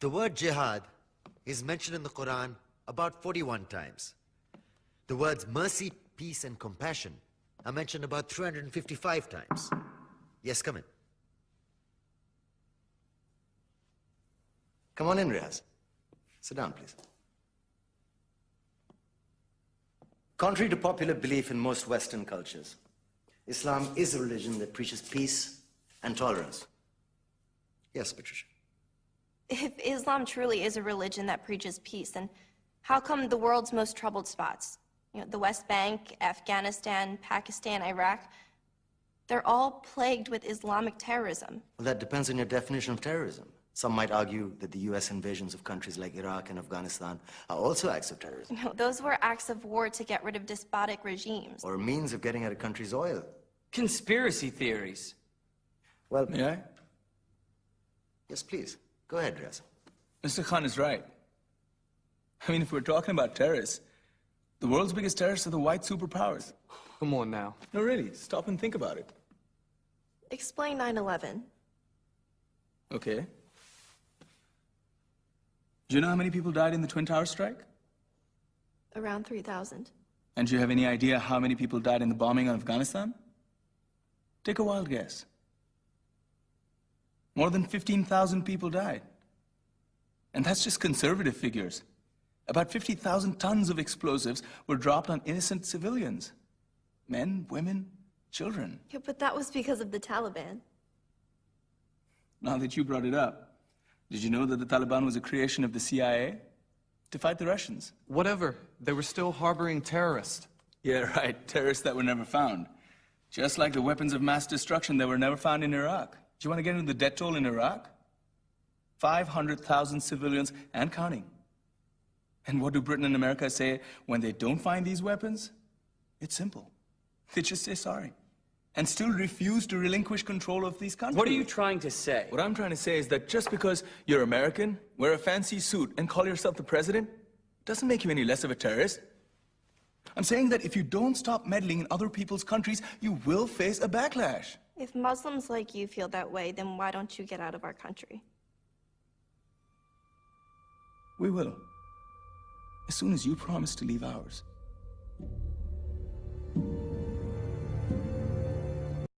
The word jihad is mentioned in the Quran about 41 times. The words mercy, peace, and compassion are mentioned about 355 times. Yes, come in. Come on in, Riaz. Sit down, please. Contrary to popular belief in most Western cultures, Islam is a religion that preaches peace and tolerance. Yes, Patricia. If Islam truly is a religion that preaches peace, then how come the world's most troubled spots, the West Bank, Afghanistan, Pakistan, Iraq, they're all plagued with Islamic terrorism? Well, that depends on your definition of terrorism. Some might argue that the U.S. invasions of countries like Iraq and Afghanistan are also acts of terrorism. No, those were acts of war to get rid of despotic regimes. Or a means of getting at a country's oil. Conspiracy theories. Well, May I? Yes, please. Go ahead, Riaz. Mr. Khan is right. I mean, if we're talking about terrorists, the world's biggest terrorists are the white superpowers. Come on now. No, really, stop and think about it. Explain 9/11. Okay. Do you know how many people died in the Twin Towers strike? Around 3,000. And do you have any idea how many people died in the bombing of Afghanistan? Take a wild guess. More than 15,000 people died. And that's just conservative figures. About 50,000 tons of explosives were dropped on innocent civilians. Men, women, children. Yeah, but that was because of the Taliban. Now that you brought it up, did you know that the Taliban was a creation of the CIA to fight the Russians? Whatever. They were still harboring terrorists. Yeah, right. Terrorists that were never found. Just like the weapons of mass destruction that were never found in Iraq. Do you want to get into the death toll in Iraq? 500,000 civilians and counting. And what do Britain and America say when they don't find these weapons? It's simple. They just say sorry. And still refuse to relinquish control of these countries. What are you trying to say? What I'm trying to say is that just because you're American, wear a fancy suit, and call yourself the president, doesn't make you any less of a terrorist. I'm saying that if you don't stop meddling in other people's countries, you will face a backlash. If Muslims like you feel that way, then why don't you get out of our country? We will. As soon as you promise to leave ours.